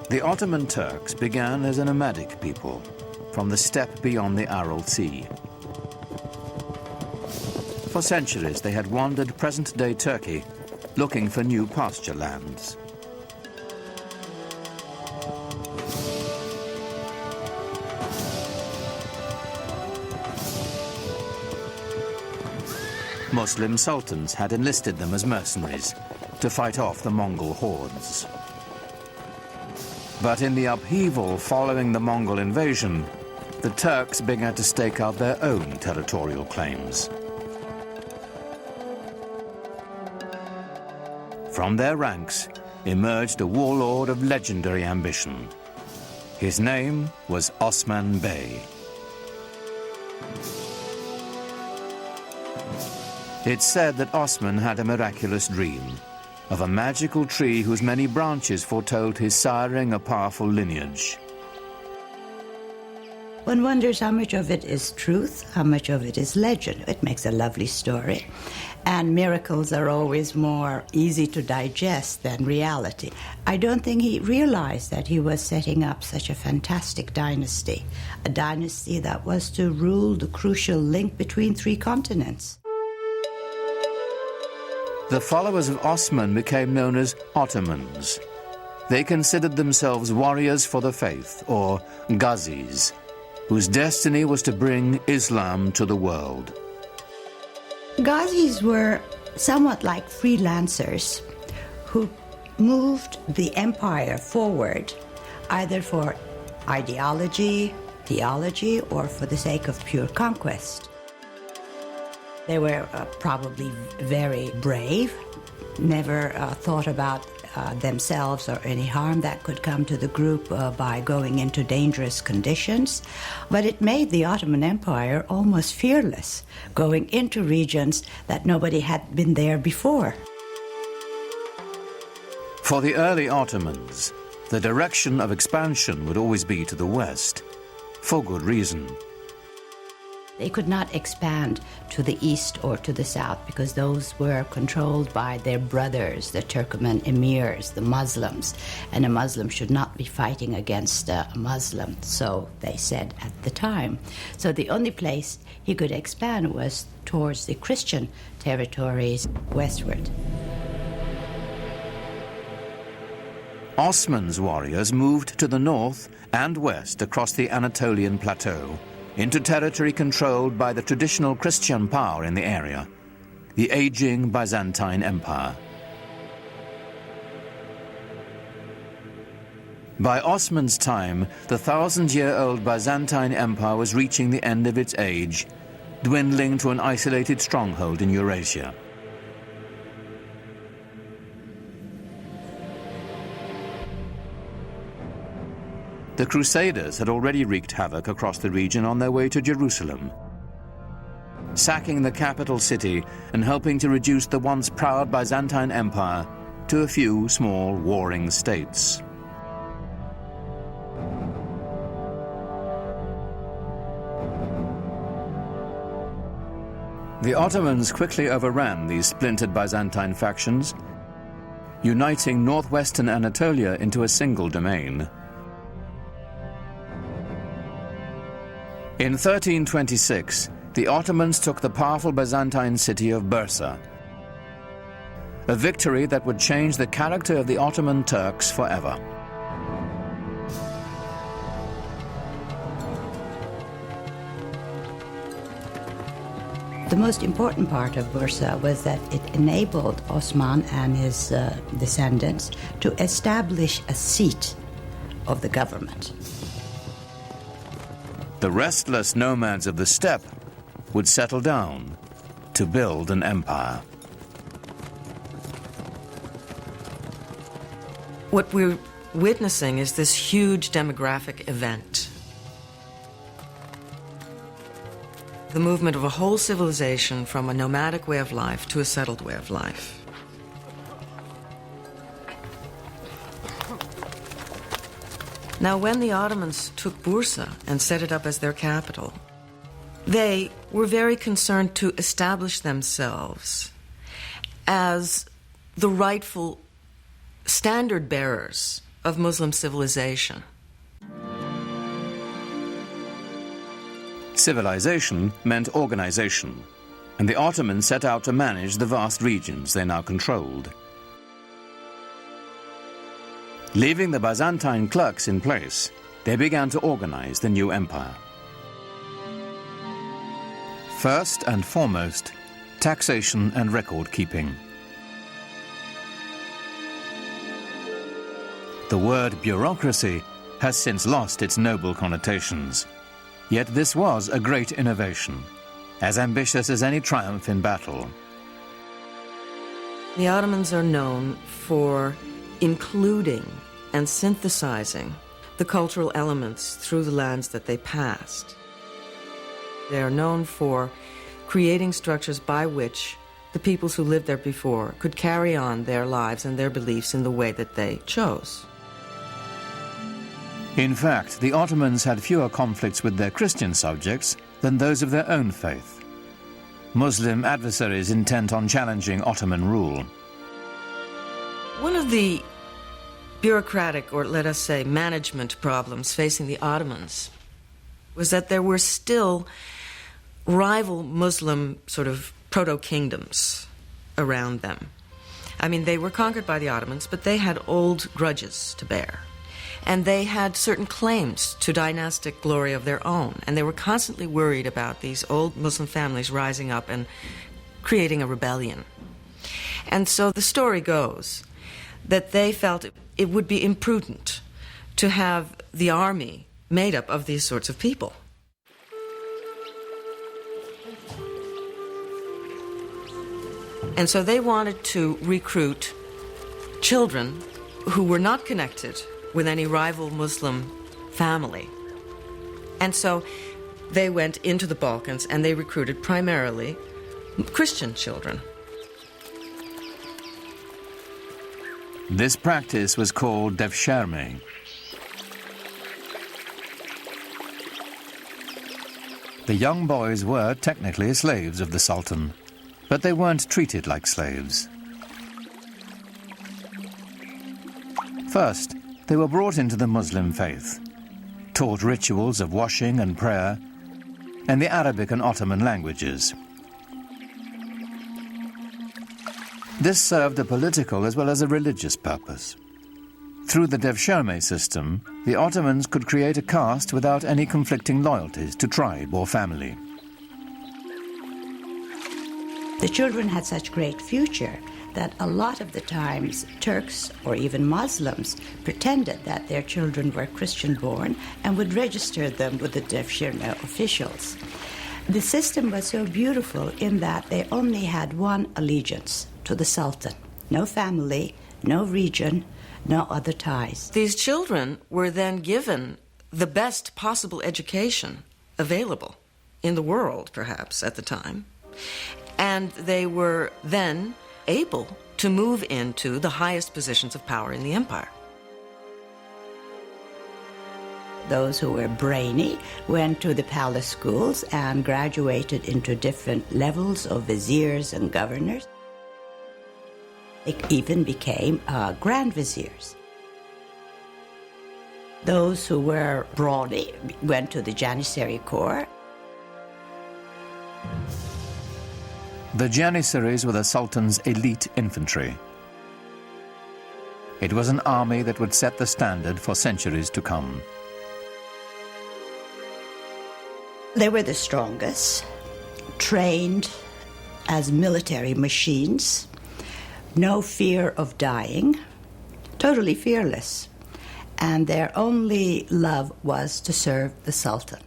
The Ottoman Turks began as a nomadic people from the steppe beyond the Aral Sea. For centuries, they had wandered present-day Turkey looking for new pasture lands. Muslim sultans had enlisted them as mercenaries to fight off the Mongol hordes. But in the upheaval following the Mongol invasion, the Turks began to stake out their own territorial claims. From their ranks emerged a warlord of legendary ambition. His name was Osman Bey. It's said that Osman had a miraculous dream of a magical tree whose many branches foretold his siring a powerful lineage. One wonders how much of it is truth, how much of it is legend. It makes a lovely story. And miracles are always more easy to digest than reality. I don't think he realized that he was setting up such a fantastic dynasty, a dynasty that was to rule the crucial link between three continents. The followers of Osman became known as Ottomans. They considered themselves warriors for the faith, or Ghazis, whose destiny was to bring Islam to the world. Ghazis were somewhat like freelancers who moved the empire forward either for ideology, theology, or for the sake of pure conquest. They were probably very brave, never thought about themselves or any harm that could come to the group by going into dangerous conditions. But it made the Ottoman Empire almost fearless, going into regions that nobody had been there before. For the early Ottomans, the direction of expansion would always be to the west, for good reason. They could not expand to the east or to the south because those were controlled by their brothers, the Turkoman emirs, the Muslims, and a Muslim should not be fighting against a Muslim, so they said at the time. So the only place he could expand was towards the Christian territories westward. Osman's warriors moved to the north and west across the Anatolian plateau, into territory controlled by the traditional Christian power in the area, the aging Byzantine Empire. By Osman's time, the 1,000-year-old Byzantine Empire was reaching the end of its age, dwindling to an isolated stronghold in Eurasia. The Crusaders had already wreaked havoc across the region on their way to Jerusalem, sacking the capital city and helping to reduce the once proud Byzantine Empire to a few small warring states. The Ottomans quickly overran these splintered Byzantine factions, uniting northwestern Anatolia into a single domain. In 1326, the Ottomans took the powerful Byzantine city of Bursa, a victory that would change the character of the Ottoman Turks forever. The most important part of Bursa was that it enabled Osman and his descendants to establish a seat of the government. The restless nomads of the steppe would settle down to build an empire. What we're witnessing is this huge demographic event. The movement of a whole civilization from a nomadic way of life to a settled way of life. Now, when the Ottomans took Bursa and set it up as their capital, they were very concerned to establish themselves as the rightful standard bearers of Muslim civilization. Civilization meant organization, and the Ottomans set out to manage the vast regions they now controlled. Leaving the Byzantine clerks in place, they began to organize the new empire. First and foremost, taxation and record-keeping. The word bureaucracy has since lost its noble connotations. Yet this was a great innovation, as ambitious as any triumph in battle. The Ottomans are known for including and synthesizing the cultural elements through the lands that they passed. They are known for creating structures by which the peoples who lived there before could carry on their lives and their beliefs in the way that they chose. In fact, the Ottomans had fewer conflicts with their Christian subjects than those of their own faith. Muslim adversaries intent on challenging Ottoman rule. One of the bureaucratic, or let us say management problems facing the Ottomans was that there were still rival Muslim sort of proto-kingdoms around them. I mean, they were conquered by the Ottomans, but they had old grudges to bear. And they had certain claims to dynastic glory of their own. And they were constantly worried about these old Muslim families rising up and creating a rebellion. And so the story goes that they felt it would be imprudent to have the army made up of these sorts of people. And so they wanted to recruit children who were not connected with any rival Muslim family. And so they went into the Balkans and they recruited primarily Christian children. This practice was called devshirme. The young boys were technically slaves of the Sultan, but they weren't treated like slaves. First, they were brought into the Muslim faith, taught rituals of washing and prayer, and the Arabic and Ottoman languages. This served a political as well as a religious purpose. Through the devshirme system, the Ottomans could create a caste without any conflicting loyalties to tribe or family. The children had such great future that a lot of the times Turks or even Muslims pretended that their children were Christian-born and would register them with the devshirme officials. The system was so beautiful in that they only had one allegiance, to the Sultan. No family, no region, no other ties. These children were then given the best possible education available in the world, perhaps, at the time. And they were then able to move into the highest positions of power in the empire. Those who were brainy went to the palace schools and graduated into different levels of viziers and governors. They even became grand viziers. Those who were brawny went to the Janissary Corps. The Janissaries were the Sultan's elite infantry. It was an army that would set the standard for centuries to come. They were the strongest, trained as military machines, no fear of dying, totally fearless, and their only love was to serve the Sultan.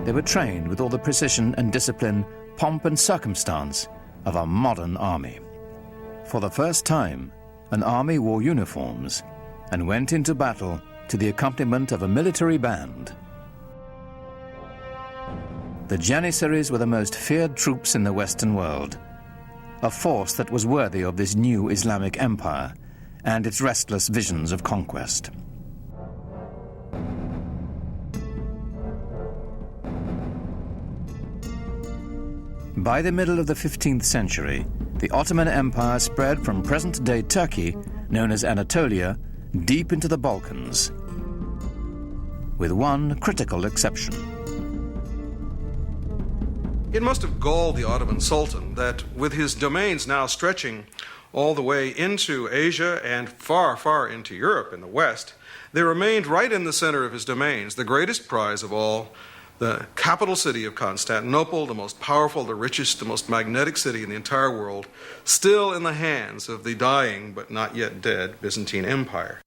They were trained with all the precision and discipline, pomp and circumstance of a modern army. For the first time, an army wore uniforms and went into battle to the accompaniment of a military band. The Janissaries were the most feared troops in the Western world, a force that was worthy of this new Islamic empire and its restless visions of conquest. By the middle of the 15th century, the Ottoman Empire spread from present-day Turkey known as Anatolia, deep into the Balkans, with one critical exception. It must have galled the Ottoman Sultan that with his domains now stretching all the way into Asia and far, far into Europe in the west, there remained right in the center of his domains the greatest prize of all, the capital city of Constantinople, the most powerful, the richest, the most magnetic city in the entire world, still in the hands of the dying but not yet dead Byzantine Empire.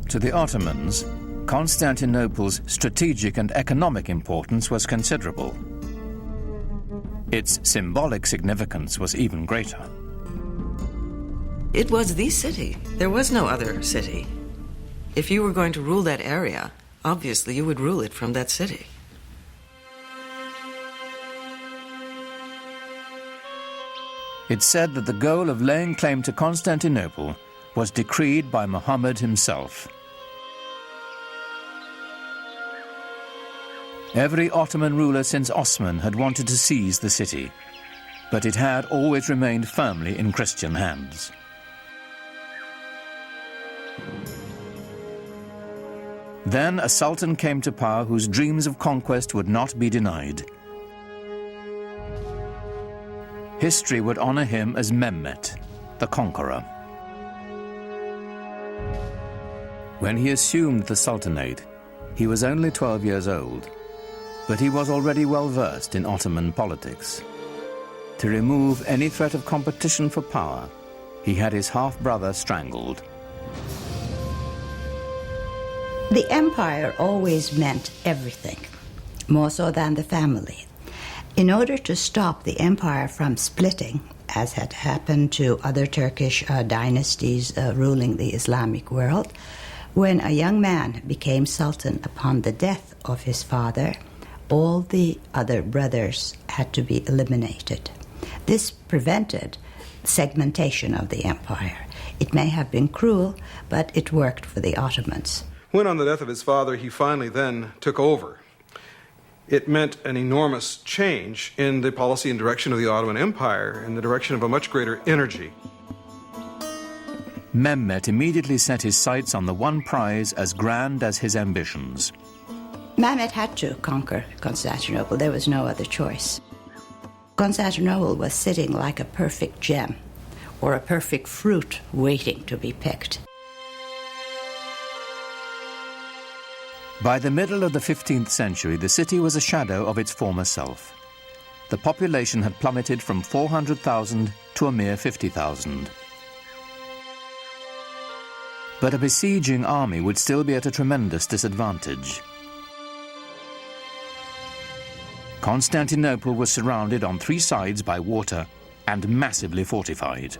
To the Ottomans, Constantinople's strategic and economic importance was considerable. Its symbolic significance was even greater. It was the city. There was no other city. If you were going to rule that area, obviously you would rule it from that city. It's said that the goal of laying claim to Constantinople was decreed by Muhammad himself. Every Ottoman ruler since Osman had wanted to seize the city, but it had always remained firmly in Christian hands. Then a sultan came to power whose dreams of conquest would not be denied. History would honor him as Mehmet, the conqueror. When he assumed the sultanate, he was only 12 years old, but he was already well versed in Ottoman politics. To remove any threat of competition for power, he had his half-brother strangled. The empire always meant everything, more so than the family. In order to stop the empire from splitting, as had happened to other Turkish dynasties ruling the Islamic world, when a young man became sultan upon the death of his father, all the other brothers had to be eliminated. This prevented segmentation of the empire. It may have been cruel, but it worked for the Ottomans. When on the death of his father he finally then took over, it meant an enormous change in the policy and direction of the Ottoman Empire, in the direction of a much greater energy. Mehmet immediately set his sights on the one prize as grand as his ambitions. Mehmet had to conquer Constantinople. There was no other choice. Constantinople was sitting like a perfect gem or a perfect fruit waiting to be picked. By the middle of the 15th century, the city was a shadow of its former self. The population had plummeted from 400,000 to a mere 50,000. But a besieging army would still be at a tremendous disadvantage. Constantinople was surrounded on three sides by water and massively fortified.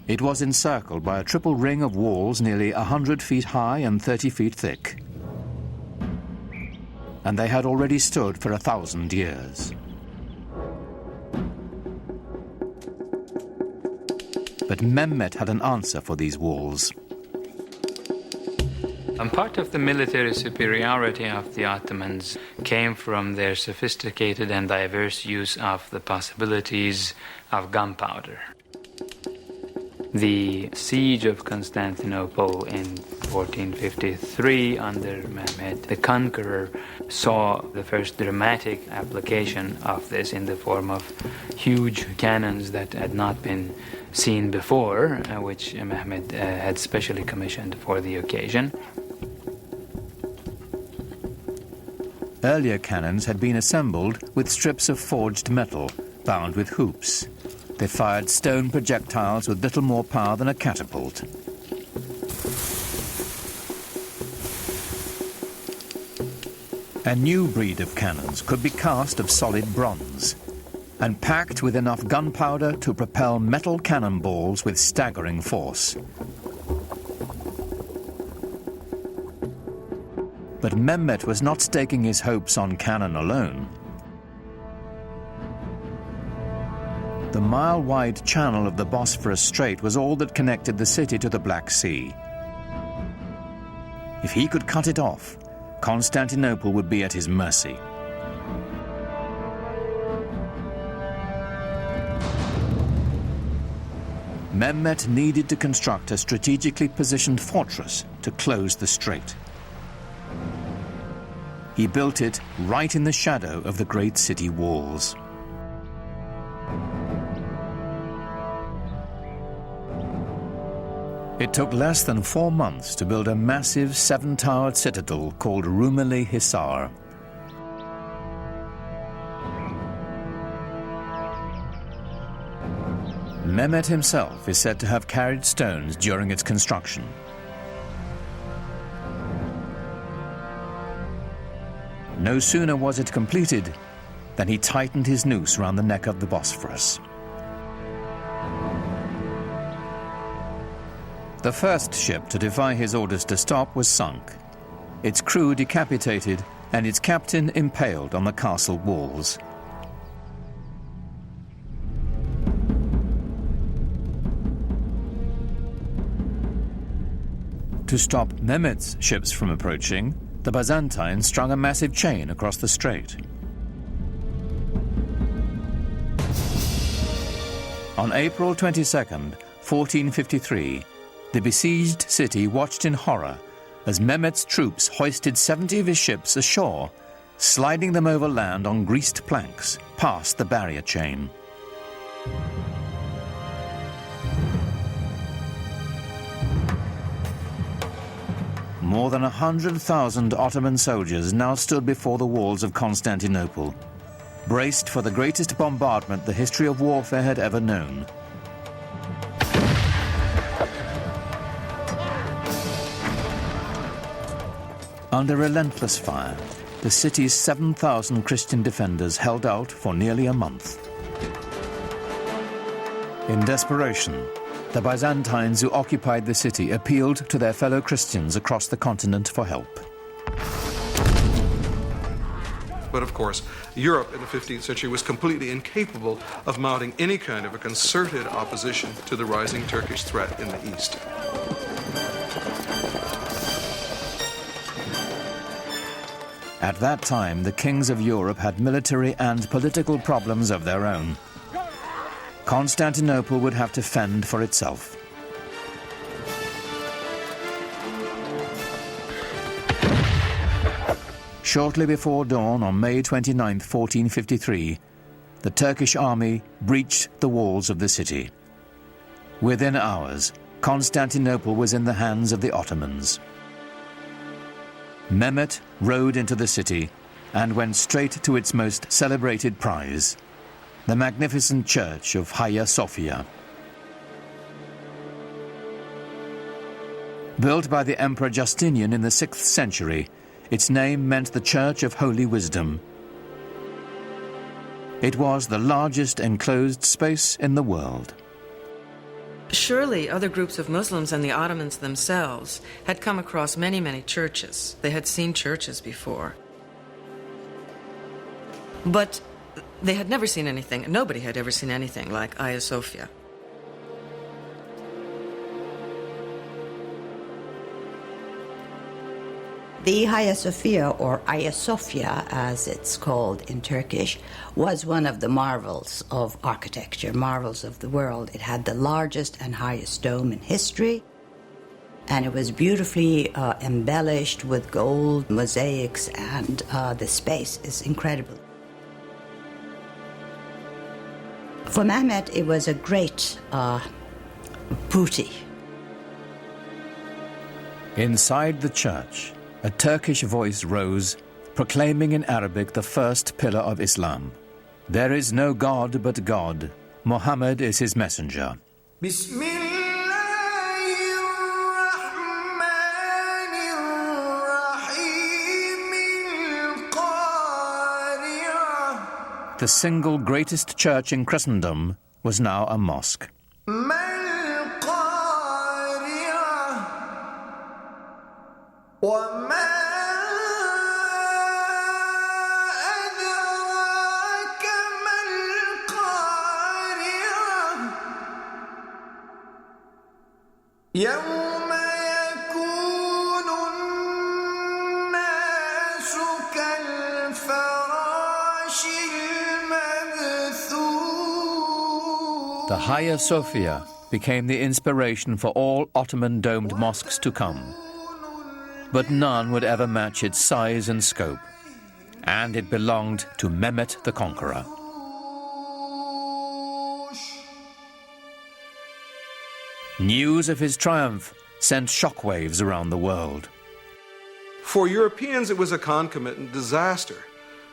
It was encircled by a triple ring of walls nearly 100 feet high and 30 feet thick. And they had already stood for 1,000 years. But Mehmet had an answer for these walls. And part of the military superiority of the Ottomans came from their sophisticated and diverse use of the possibilities of gunpowder. The siege of Constantinople in 1453 under Mehmed the Conqueror saw the first dramatic application of this in the form of huge cannons that had not been seen before, which Mehmed had specially commissioned for the occasion. Earlier cannons had been assembled with strips of forged metal bound with hoops. They fired stone projectiles with little more power than a catapult. A new breed of cannons could be cast of solid bronze and packed with enough gunpowder to propel metal cannonballs with staggering force. But Mehmet was not staking his hopes on cannon alone. The mile-wide channel of the Bosphorus Strait was all that connected the city to the Black Sea. If he could cut it off, Constantinople would be at his mercy. Mehmet needed to construct a strategically positioned fortress to close the strait. He built it right in the shadow of the great city walls. It took less than 4 months to build a massive 7-towered citadel called Rumeli Hisar. Mehmet himself is said to have carried stones during its construction. No sooner was it completed than he tightened his noose around the neck of the Bosphorus. The first ship to defy his orders to stop was sunk, its crew decapitated and its captain impaled on the castle walls. To stop Mehmet's ships from approaching, the Byzantines strung a massive chain across the strait. On April 22nd, 1453, the besieged city watched in horror as Mehmet's troops hoisted 70 of his ships ashore, sliding them over land on greased planks past the barrier chain. More than 100,000 Ottoman soldiers now stood before the walls of Constantinople, braced for the greatest bombardment the history of warfare had ever known. Under relentless fire, the city's 7,000 Christian defenders held out for nearly a month. In desperation, the Byzantines who occupied the city appealed to their fellow Christians across the continent for help. But of course, Europe in the 15th century was completely incapable of mounting any kind of a concerted opposition to the rising Turkish threat in the east. At that time, the kings of Europe had military and political problems of their own. Constantinople would have to fend for itself. Shortly before dawn on May 29, 1453, the Turkish army breached the walls of the city. Within hours, Constantinople was in the hands of the Ottomans. Mehmet rode into the city and went straight to its most celebrated prize, the magnificent church of Hagia Sophia. Built by the Emperor Justinian in the 6th century, its name meant the Church of Holy Wisdom. It was the largest enclosed space in the world. Surely other groups of Muslims and the Ottomans themselves had come across many, many churches. They had seen churches before. But they had never seen anything, nobody had ever seen anything like Hagia Sophia. The Hagia Sophia, or Hagia Sophia as it's called in Turkish, was one of the marvels of architecture, marvels of the world. It had the largest and highest dome in history, and it was beautifully embellished with gold mosaics, and the space is incredible. For Mehmet, it was a great booty. Inside the church, a Turkish voice rose, proclaiming in Arabic the first pillar of Islam. There is no God but God. Muhammad is his messenger. The single greatest church in Christendom was now a mosque. The Hagia Sophia became the inspiration for all Ottoman domed mosques to come. But none would ever match its size and scope, and it belonged to Mehmet the Conqueror. News of his triumph sent shockwaves around the world. For Europeans, it was a concomitant disaster.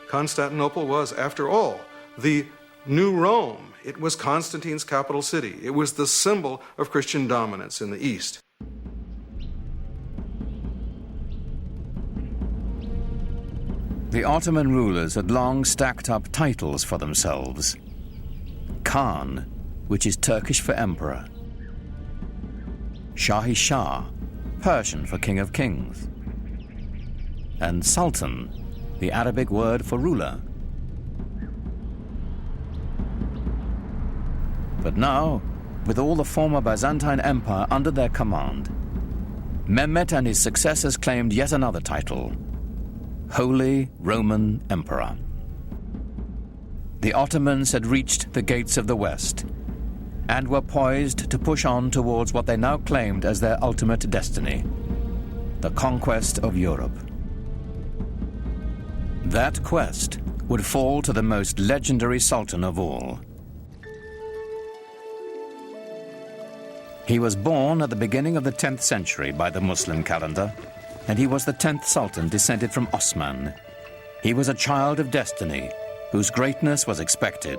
Constantinople was, after all, the new Rome. It was Constantine's capital city. It was the symbol of Christian dominance in the East. The Ottoman rulers had long stacked up titles for themselves. Khan, which is Turkish for emperor. Shahi Shah, Persian for king of kings. And Sultan, the Arabic word for ruler. But now, with all the former Byzantine Empire under their command, Mehmet and his successors claimed yet another title, Holy Roman Emperor. The Ottomans had reached the gates of the West and were poised to push on towards what they now claimed as their ultimate destiny, the conquest of Europe. That quest would fall to the most legendary sultan of all. He was born at the beginning of the 10th century by the Muslim calendar, and he was the 10th sultan descended from Osman. He was a child of destiny, whose greatness was expected.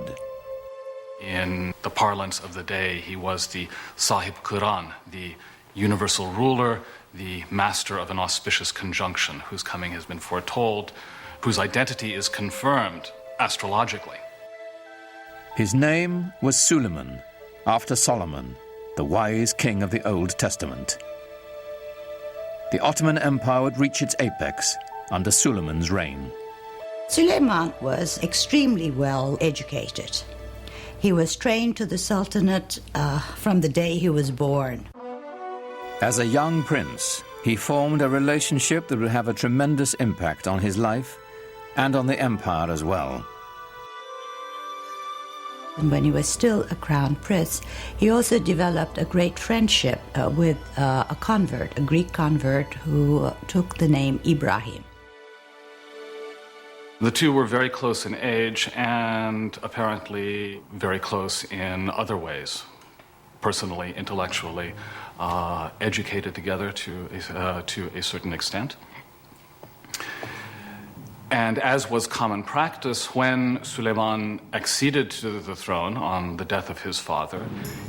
In the parlance of the day, he was the Sahib Quran, the universal ruler, the master of an auspicious conjunction, whose coming has been foretold, whose identity is confirmed astrologically. His name was Suleiman, after Solomon, the wise king of the Old Testament. The Ottoman Empire would reach its apex under Suleiman's reign. Suleiman was extremely well educated. He was trained to the Sultanate from the day he was born. As a young prince, he formed a relationship that would have a tremendous impact on his life and on the empire as well. And when he was still a crown prince, he also developed a great friendship with a convert, a Greek convert who took the name Ibrahim. The two were very close in age and apparently very close in other ways, personally, intellectually, educated together to a certain extent. And as was common practice, when Suleiman acceded to the throne on the death of his father,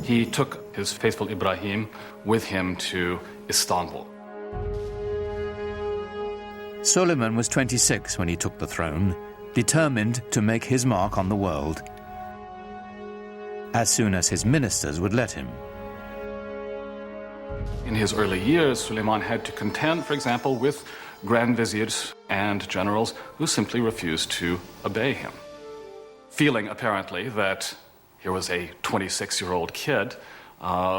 he took his faithful Ibrahim with him to Istanbul. Suleiman was 26 when he took the throne, determined to make his mark on the world, as soon as his ministers would let him. In his early years, Suleiman had to contend, for example, with grand viziers and generals who simply refused to obey him, feeling apparently that here was a 26-year-old kid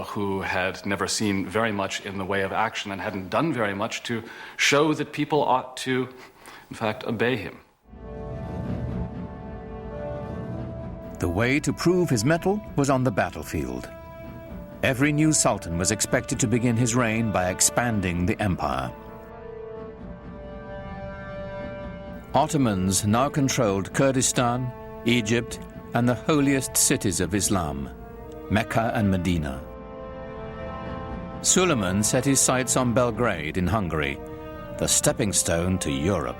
who had never seen very much in the way of action and hadn't done very much to show that people ought to, in fact, obey him. The way to prove his mettle was on the battlefield. Every new sultan was expected to begin his reign by expanding the empire. Ottomans now controlled Kurdistan, Egypt, and the holiest cities of Islam, Mecca and Medina. Suleiman set his sights on Belgrade in Hungary, the stepping stone to Europe.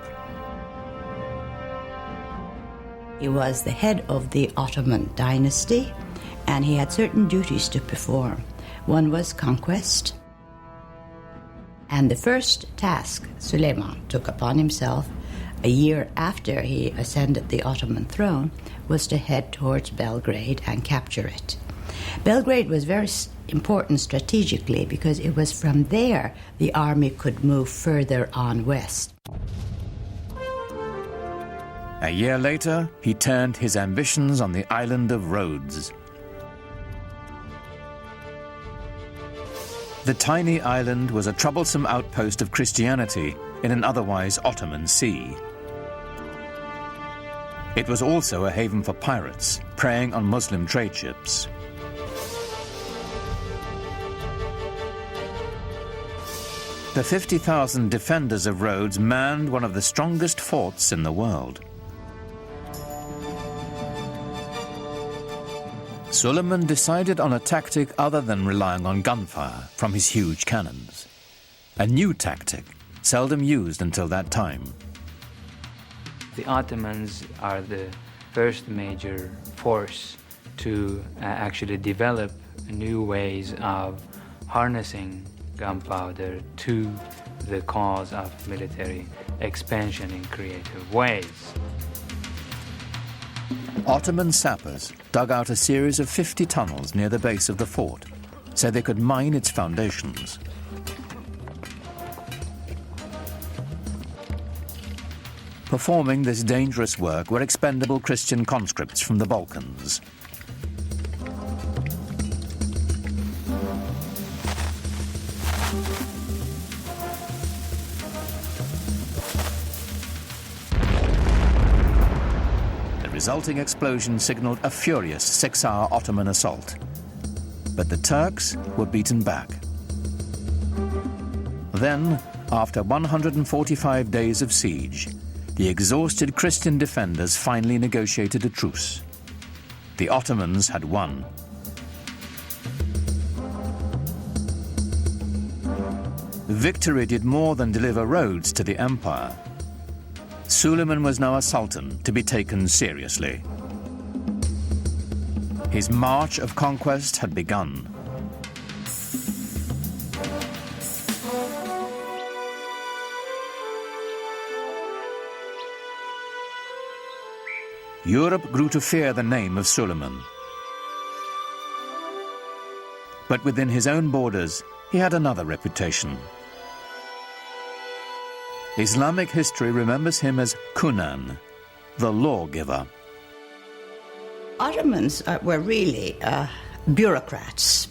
He was the head of the Ottoman dynasty, and he had certain duties to perform. One was conquest, and the first task Suleiman took upon himself a year after he ascended the Ottoman throne was to head towards Belgrade and capture it. Belgrade was very important strategically because it was from there the army could move further on west. A year later, he turned his ambitions on the island of Rhodes. The tiny island was a troublesome outpost of Christianity in an otherwise Ottoman sea. It was also a haven for pirates, preying on Muslim trade ships. The 50,000 defenders of Rhodes manned one of the strongest forts in the world. Suleiman decided on a tactic other than relying on gunfire from his huge cannons. A new tactic, seldom used until that time. The Ottomans are the first major force to actually develop new ways of harnessing gunpowder to the cause of military expansion in creative ways. Ottoman sappers dug out a series of 50 tunnels near the base of the fort so they could mine its foundations. Performing this dangerous work were expendable Christian conscripts from the Balkans. The resulting explosion signaled a furious 6-hour Ottoman assault. But the Turks were beaten back. Then, after 145 days of siege, the exhausted Christian defenders finally negotiated a truce. The Ottomans had won. Victory did more than deliver Rhodes to the empire. Suleiman was now a sultan to be taken seriously. His march of conquest had begun. Europe grew to fear the name of Suleiman. But within his own borders, he had another reputation. Islamic history remembers him as Kunan, the lawgiver. Ottomans were really bureaucrats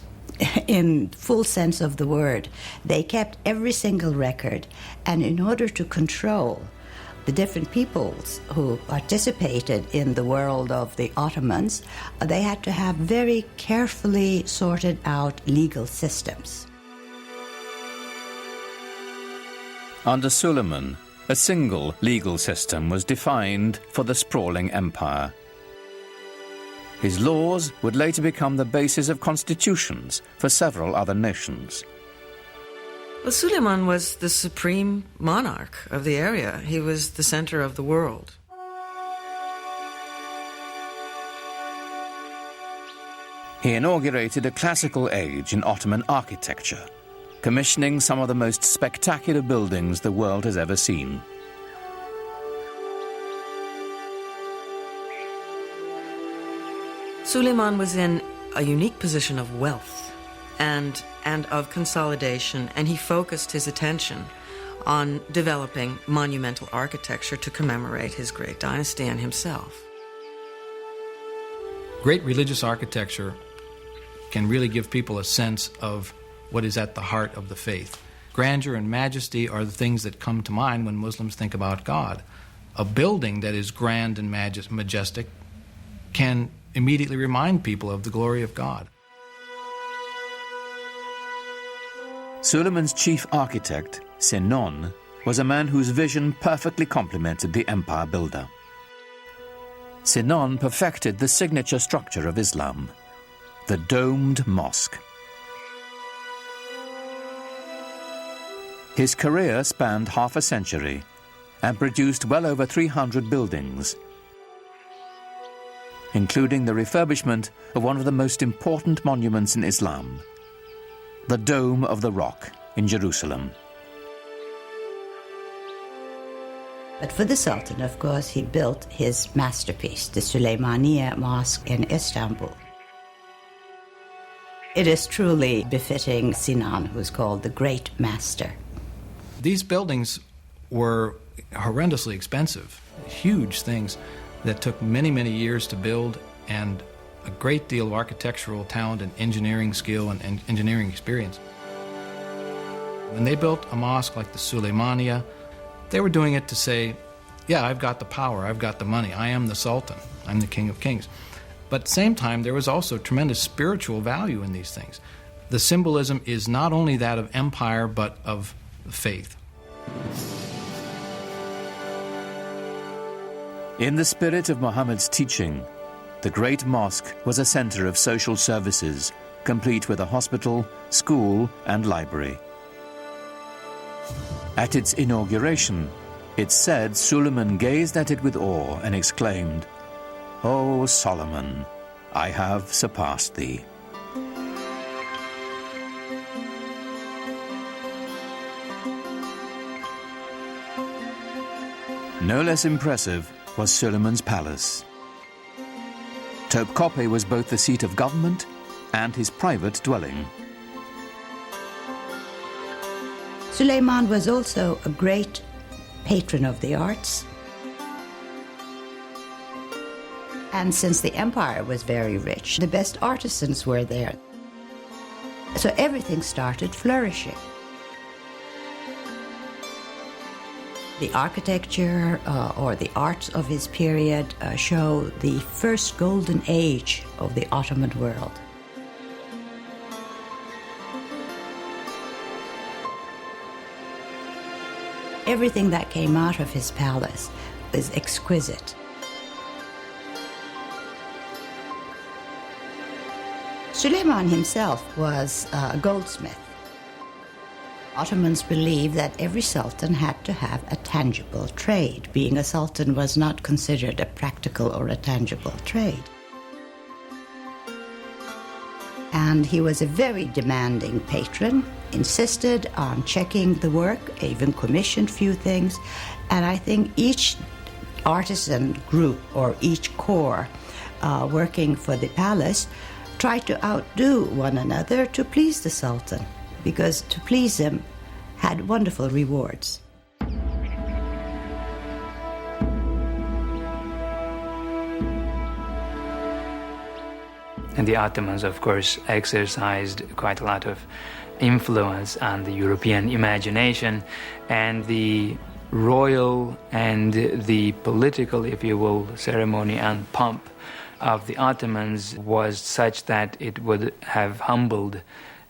in full sense of the word. They kept every single record, and in order to control the different peoples who participated in the world of the Ottomans, they had to have very carefully sorted out legal systems. Under Suleiman, a single legal system was defined for the sprawling empire. His laws would later become the basis of constitutions for several other nations. Well, Suleiman was the supreme monarch of the area. He was the center of the world. He inaugurated a classical age in Ottoman architecture, commissioning some of the most spectacular buildings the world has ever seen. Suleiman was in a unique position of wealth and of consolidation, and he focused his attention on developing monumental architecture to commemorate his great dynasty and himself. Great religious architecture can really give people a sense of what is at the heart of the faith. Grandeur and majesty are the things that come to mind when Muslims think about God. A building that is grand and majestic can immediately remind people of the glory of God. Suleiman's chief architect, Sinon, was a man whose vision perfectly complemented the empire builder. Sinon perfected the signature structure of Islam, the domed mosque. His career spanned half a century and produced well over 300 buildings, including the refurbishment of one of the most important monuments in Islam, the Dome of the Rock in Jerusalem. But for the Sultan, of course, he built his masterpiece, the Suleymaniye Mosque in Istanbul. It is truly befitting Sinan, who's called the Great Master. These buildings were horrendously expensive, huge things that took many, many years to build, and a great deal of architectural talent and engineering skill and engineering experience. When they built a mosque like the Suleymaniye, they were doing it to say, yeah, I've got the power, I've got the money, I am the Sultan, I'm the King of Kings. But at the same time, there was also tremendous spiritual value in these things. The symbolism is not only that of empire, but of faith. In the spirit of Muhammad's teaching, the Great Mosque was a center of social services, complete with a hospital, school, and library. At its inauguration, it's said Suleiman gazed at it with awe and exclaimed, "O Solomon, I have surpassed thee." No less impressive was Suleiman's palace. Topkapi was both the seat of government and his private dwelling. Suleiman was also a great patron of the arts. And since the empire was very rich, the best artisans were there. So everything started flourishing. The architecture or the arts of his period show the first golden age of the Ottoman world. Everything that came out of his palace is exquisite. Suleiman himself was a goldsmith. Ottomans believed that every sultan had to have a tangible trade. Being a sultan was not considered a practical or a tangible trade. And he was a very demanding patron, insisted on checking the work, even commissioned few things. And I think each artisan group or each corps working for the palace tried to outdo one another to please the sultan, because to please him had wonderful rewards. And the Ottomans, of course, exercised quite a lot of influence on the European imagination, and the royal and the political, if you will, ceremony and pomp of the Ottomans was such that it would have humbled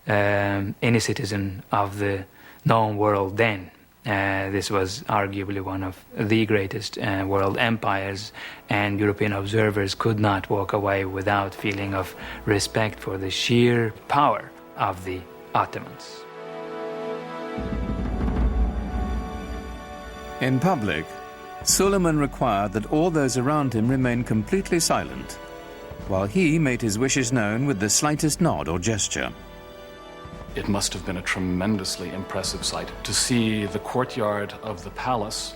any citizen of the known world then. This was arguably one of the greatest world empires, and European observers could not walk away without feeling of respect for the sheer power of the Ottomans. In public, Suleiman required that all those around him remain completely silent, while he made his wishes known with the slightest nod or gesture. It must have been a tremendously impressive sight to see the courtyard of the palace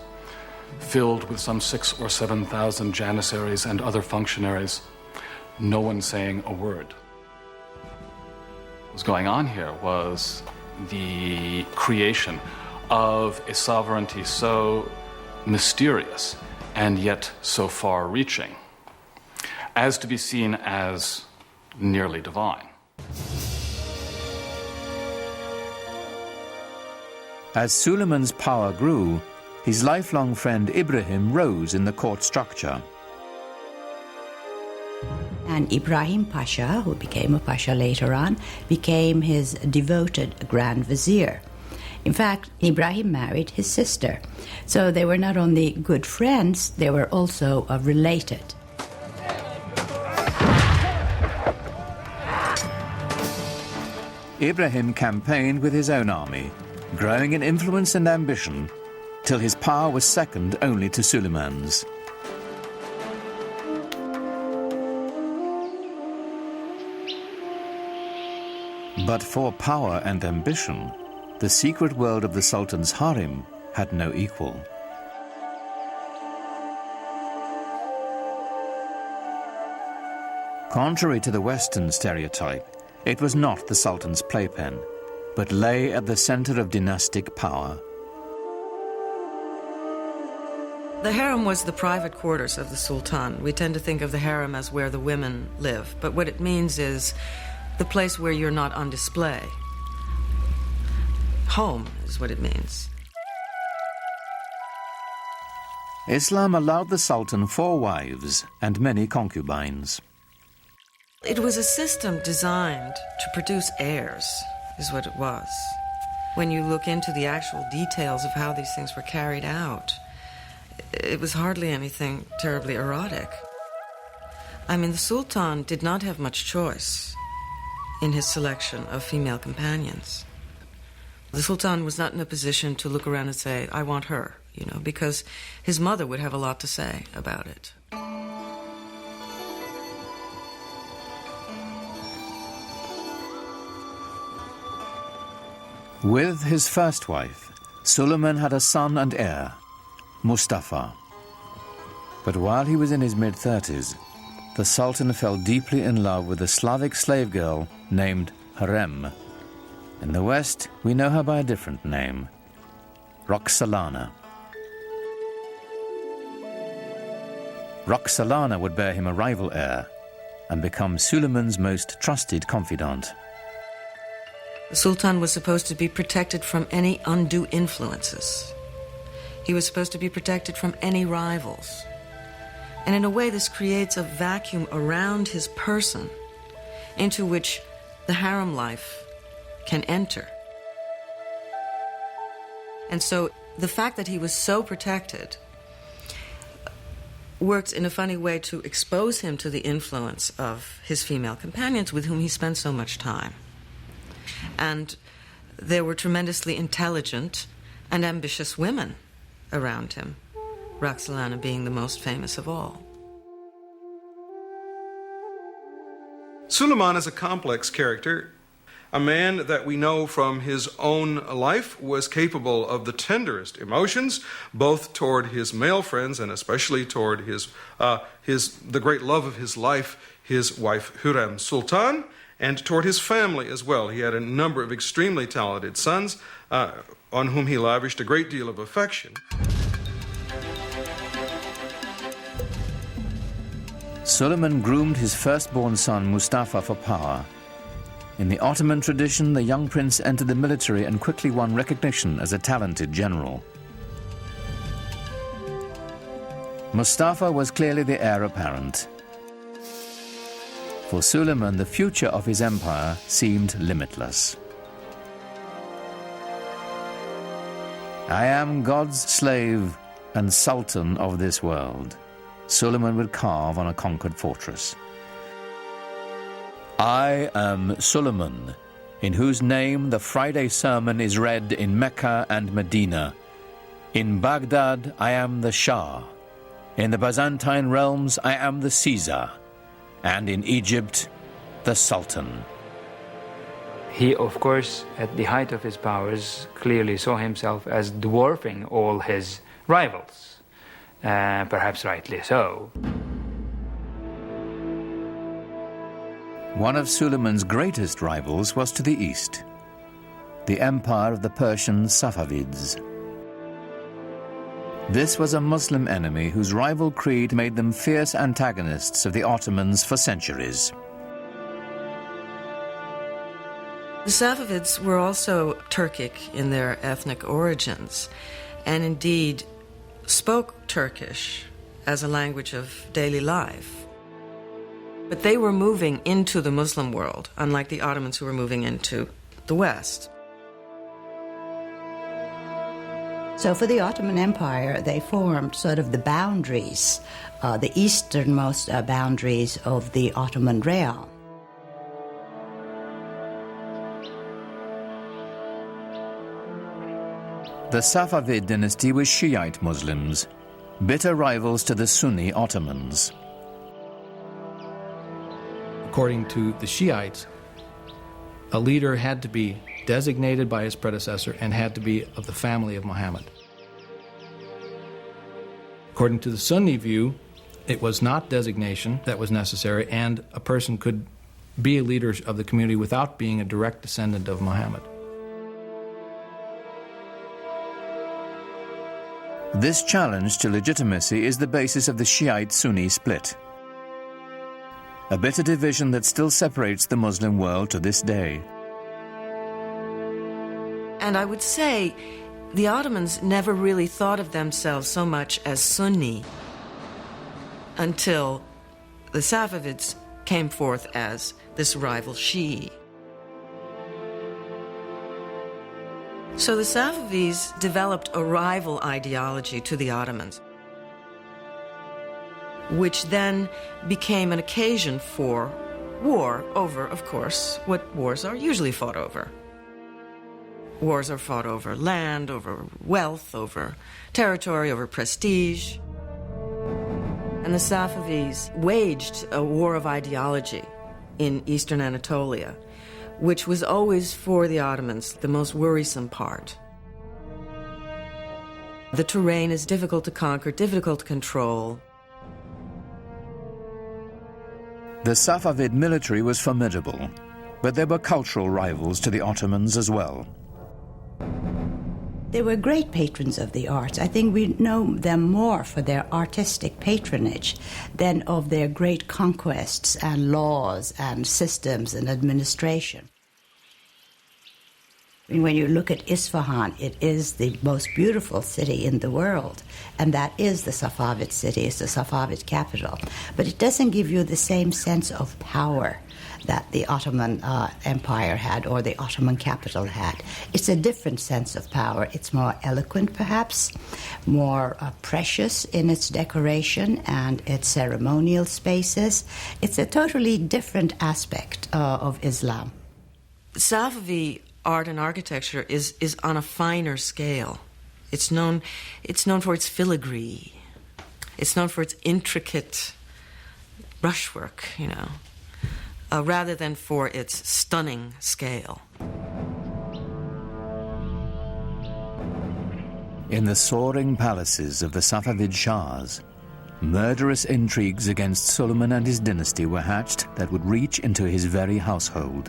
filled with some 6,000 or 7,000 janissaries and other functionaries, no one saying a word. What was going on here was the creation of a sovereignty so mysterious and yet so far-reaching as to be seen as nearly divine. As Suleiman's power grew, his lifelong friend Ibrahim rose in the court structure. And Ibrahim Pasha, who became a Pasha later on, became his devoted Grand Vizier. In fact, Ibrahim married his sister. So they were not only good friends, they were also related. Ibrahim campaigned with his own army, growing in influence and ambition, till his power was second only to Suleiman's. But for power and ambition, the secret world of the Sultan's harem had no equal. Contrary to the Western stereotype, it was not the Sultan's playpen, but lay at the center of dynastic power. The harem was the private quarters of the Sultan. We tend to think of the harem as where the women live, but what it means is the place where you're not on display. Home is what it means. Islam allowed the Sultan 4 wives and many concubines. It was a system designed to produce heirs, is what it was. when you look into the actual details of how these things were carried out, it was hardly anything terribly erotic. I mean, the Sultan did not have much choice in his selection of female companions. The Sultan was not in a position to look around and say, I want her, because his mother would have a lot to say about it. With his first wife, Suleiman had a son and heir, Mustafa. But while he was in his mid-30s, the Sultan fell deeply in love with a Slavic slave girl named Harem. In the West, we know her by a different name, Roxolana. Roxolana would bear him a rival heir and become Suleiman's most trusted confidant. The Sultan was supposed to be protected from any undue influences. He was supposed to be protected from any rivals. And in a way, this creates a vacuum around his person into which the harem life can enter. And so the fact that he was so protected works in a funny way to expose him to the influence of his female companions with whom he spent so much time. And there were tremendously intelligent and ambitious women around him, Roxolana being the most famous of all. Suleiman is a complex character, a man that we know from his own life was capable of the tenderest emotions, both toward his male friends and especially toward the great love of his life, his wife Hürrem Sultan, and toward his family as well. He had a number of extremely talented sons on whom he lavished a great deal of affection. Suleiman groomed his firstborn son Mustafa for power. In the Ottoman tradition, the young prince entered the military and quickly won recognition as a talented general. Mustafa was clearly the heir apparent. For Suleiman, the future of his empire seemed limitless. I am God's slave and sultan of this world, Suleiman would carve on a conquered fortress. I am Suleiman, in whose name the Friday sermon is read in Mecca and Medina. In Baghdad, I am the Shah. In the Byzantine realms, I am the Caesar. And in Egypt, the Sultan. He, of course, at the height of his powers, clearly saw himself as dwarfing all his rivals, perhaps rightly so. One of Suleiman's greatest rivals was to the east, the empire of the Persian Safavids. This was a Muslim enemy whose rival creed made them fierce antagonists of the Ottomans for centuries. The Safavids were also Turkic in their ethnic origins, and indeed spoke Turkish as a language of daily life. But they were moving into the Muslim world, unlike the Ottomans who were moving into the West. So for the Ottoman Empire, they formed sort of the boundaries, the easternmost boundaries of the Ottoman realm. The Safavid dynasty was Shiite Muslims, bitter rivals to the Sunni Ottomans. According to the Shiites, a leader had to be designated by his predecessor and had to be of the family of Muhammad. According to the Sunni view, it was not designation that was necessary, and a person could be a leader of the community without being a direct descendant of Muhammad. This challenge to legitimacy is the basis of the Shiite-Sunni split, a bitter division that still separates the Muslim world to this day. And I would say the Ottomans never really thought of themselves so much as Sunni until the Safavids came forth as this rival Shi'i. So the Safavids developed a rival ideology to the Ottomans, which then became an occasion for war over, of course, what wars are usually fought over. Wars are fought over land, over wealth, over territory, over prestige. And the Safavids waged a war of ideology in eastern Anatolia, which was always for the Ottomans the most worrisome part. The terrain is difficult to conquer, difficult to control. The Safavid military was formidable, but there were cultural rivals to the Ottomans as well. They were great patrons of the arts. I think we know them more for their artistic patronage than of their great conquests and laws and systems and administration. When you look at Isfahan, it is the most beautiful city in the world, and that is the Safavid city, it's the Safavid capital. But it doesn't give you the same sense of power that the Ottoman Empire had or the Ottoman capital had. It's a different sense of power. It's more eloquent, perhaps, more precious in its decoration and its ceremonial spaces. It's a totally different aspect of Islam. Safavi art and architecture is on a finer scale. It's known for its filigree. It's known for its intricate brushwork, rather than for its stunning scale. In the soaring palaces of the Safavid Shahs, murderous intrigues against Suleiman and his dynasty were hatched that would reach into his very household.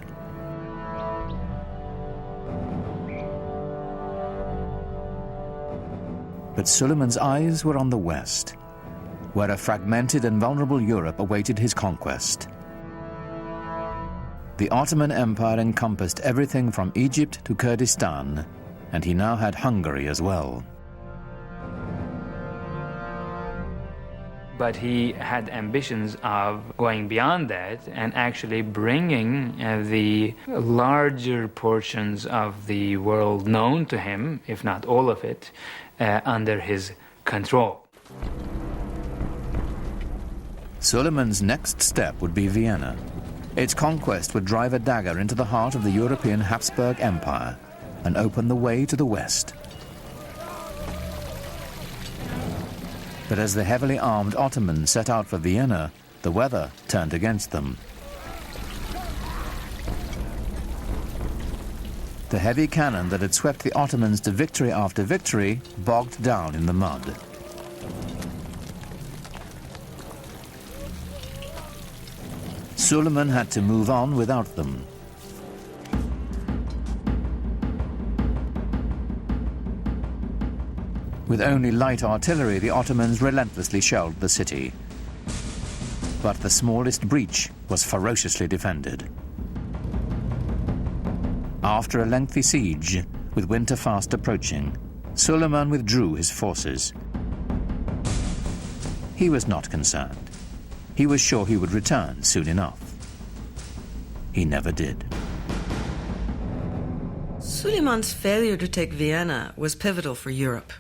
But Suleiman's eyes were on the west, where a fragmented and vulnerable Europe awaited his conquest. The Ottoman Empire encompassed everything from Egypt to Kurdistan, and he now had Hungary as well. But he had ambitions of going beyond that and actually bringing the larger portions of the world known to him, if not all of it, under his control. Suleiman's next step would be Vienna. Its conquest would drive a dagger into the heart of the European Habsburg Empire and open the way to the west. But as the heavily armed Ottomans set out for Vienna, the weather turned against them. The heavy cannon that had swept the Ottomans to victory after victory bogged down in the mud. Suleiman had to move on without them. With only light artillery, the Ottomans relentlessly shelled the city. But the smallest breach was ferociously defended. After a lengthy siege, with winter fast approaching, Suleiman withdrew his forces. He was not concerned. He was sure he would return soon enough. He never did. Suleiman's failure to take Vienna was pivotal for Europe.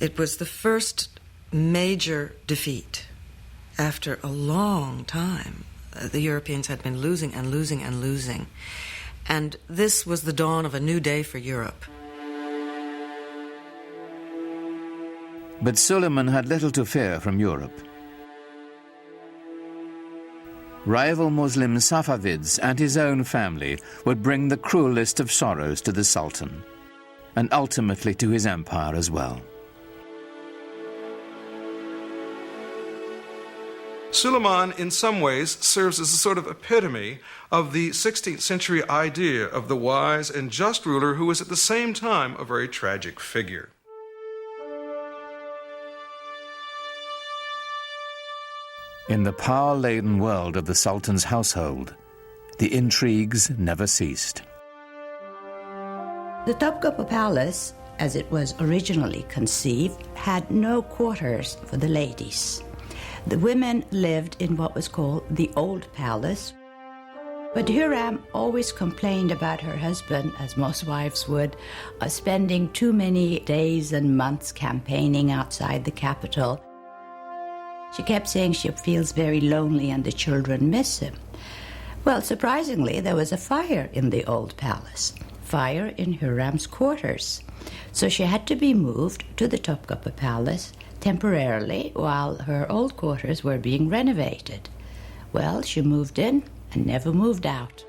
It was the first major defeat after a long time. The Europeans had been losing and losing and losing. And this was the dawn of a new day for Europe. But Suleiman had little to fear from Europe. Rival Muslim Safavids and his own family would bring the cruelest of sorrows to the Sultan, and ultimately to his empire as well. Suleiman, in some ways, serves as a sort of epitome of the 16th century idea of the wise and just ruler who was at the same time a very tragic figure. In the power-laden world of the Sultan's household, the intrigues never ceased. The Topkapi Palace, as it was originally conceived, had no quarters for the ladies. The women lived in what was called the Old Palace. But Hürrem always complained about her husband, as most wives would, spending too many days and months campaigning outside the capital. She kept saying she feels very lonely and the children miss him. Well, surprisingly, there was a fire in the old palace, fire in Hürrem's quarters. So she had to be moved to the Topkapı Palace temporarily while her old quarters were being renovated. Well, she moved in and never moved out.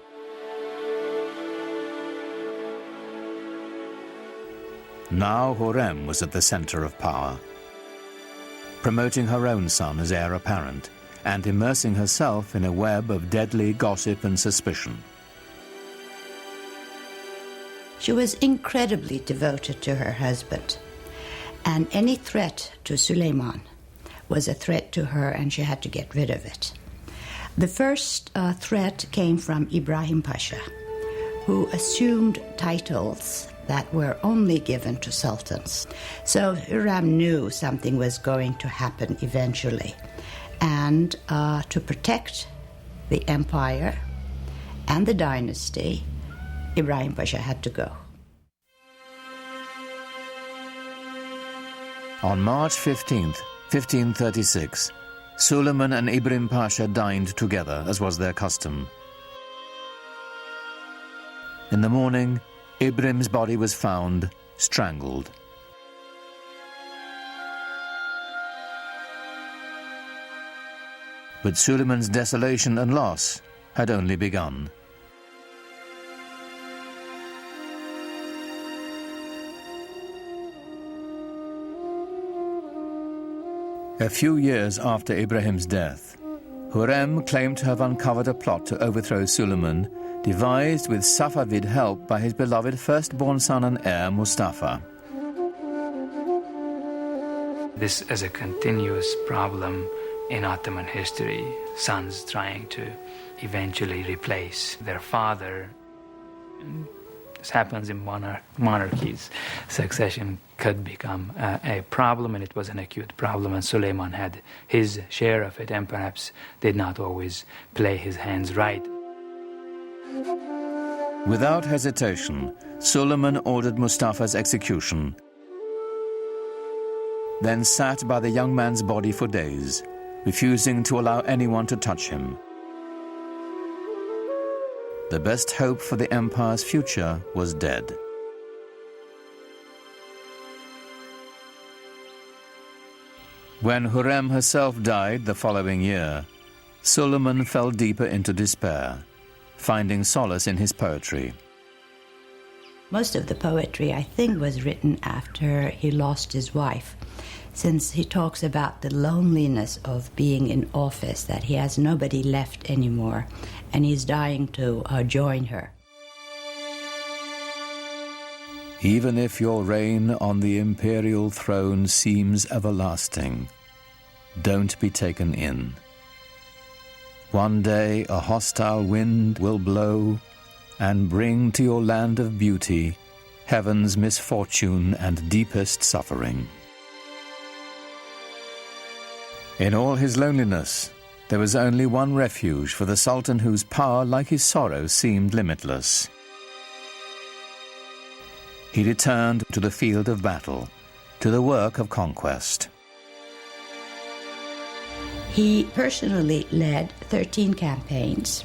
Now Hürrem was at the center of power, promoting her own son as heir apparent and immersing herself in a web of deadly gossip and suspicion. She was incredibly devoted to her husband, and any threat to Suleiman was a threat to her, and she had to get rid of it. The first threat came from Ibrahim Pasha, who assumed titles that were only given to sultans. So Hürrem knew something was going to happen eventually, and to protect the empire and the dynasty, Ibrahim Pasha had to go. On March 15th, 1536, Suleiman and Ibrahim Pasha dined together, as was their custom. In the morning, Ibrahim's body was found, strangled. But Suleiman's desolation and loss had only begun. A few years after Ibrahim's death, Hürrem claimed to have uncovered a plot to overthrow Suleiman, devised with Safavid help by his beloved firstborn son and heir, Mustafa. This is a continuous problem in Ottoman history, sons trying to eventually replace their father. This happens in monarchies. Succession could become a problem, and it was an acute problem, and Suleiman had his share of it and perhaps did not always play his hands right. Without hesitation, Suleiman ordered Mustafa's execution, then sat by the young man's body for days, refusing to allow anyone to touch him. The best hope for the empire's future was dead. When Hürrem herself died the following year, Suleiman fell deeper into despair, finding solace in his poetry. Most of the poetry, I think, was written after he lost his wife, since he talks about the loneliness of being in office, that he has nobody left anymore, and he's dying to join her. Even if your reign on the imperial throne seems everlasting, don't be taken in. One day a hostile wind will blow and bring to your land of beauty heaven's misfortune and deepest suffering. In all his loneliness, there was only one refuge for the Sultan whose power, like his sorrow, seemed limitless. He returned to the field of battle, to the work of conquest. He personally led 13 campaigns.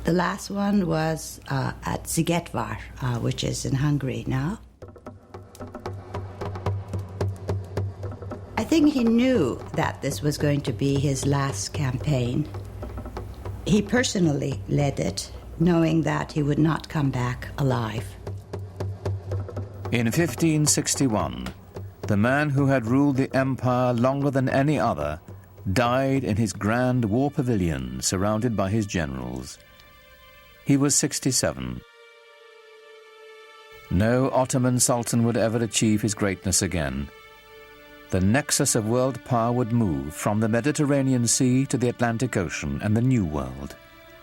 The last one was at Szigetvar, which is in Hungary now. I think he knew that this was going to be his last campaign. He personally led it, knowing that he would not come back alive. In 1561, the man who had ruled the empire longer than any other died in his grand war pavilion surrounded by his generals. He was 67. No Ottoman Sultan would ever achieve his greatness again. The nexus of world power would move from the Mediterranean Sea to the Atlantic Ocean and the New World,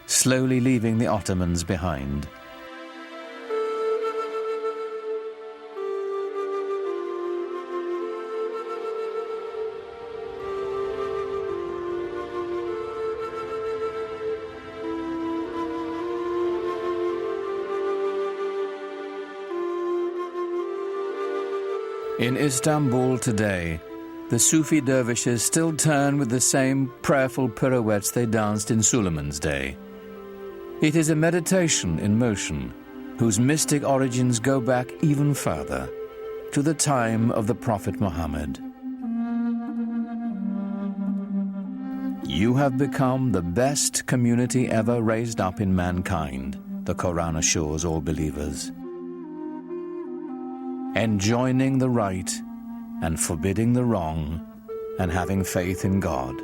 slowly leaving the Ottomans behind. In Istanbul today, the Sufi dervishes still turn with the same prayerful pirouettes they danced in Suleiman's day. It is a meditation in motion, whose mystic origins go back even further, to the time of the Prophet Muhammed. You have become the best community ever raised up in mankind, the Quran assures all believers. Enjoining the right and forbidding the wrong, and having faith in God.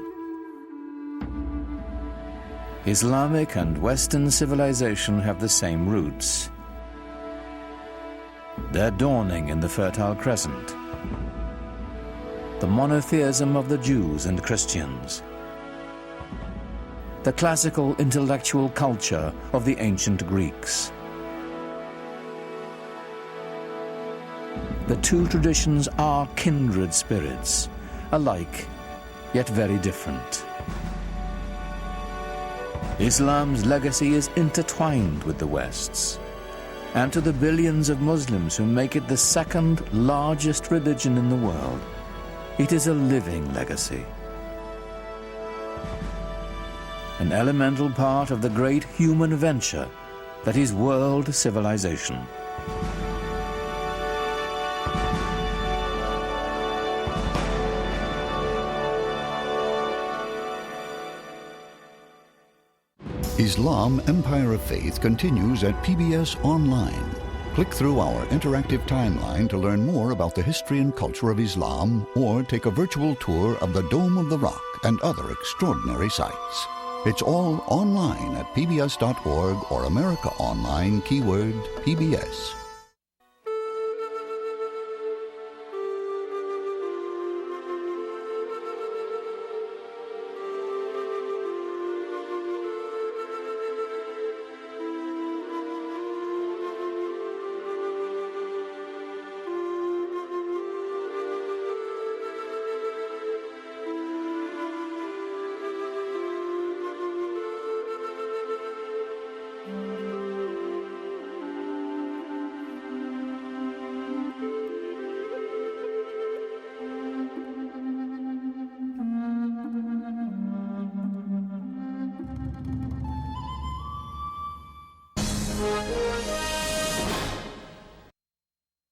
Islamic and Western civilization have the same roots. They're dawning in the Fertile Crescent. The monotheism of the Jews and Christians. The classical intellectual culture of the ancient Greeks. The two traditions are kindred spirits, alike, yet very different. Islam's legacy is intertwined with the West's, and to the billions of Muslims who make it the second largest religion in the world, it is a living legacy. An elemental part of the great human venture that is world civilization. Islam Empire of Faith continues at PBS Online. Click through our interactive timeline to learn more about the history and culture of Islam, or take a virtual tour of the Dome of the Rock and other extraordinary sights. It's all online at pbs.org or America Online, keyword PBS.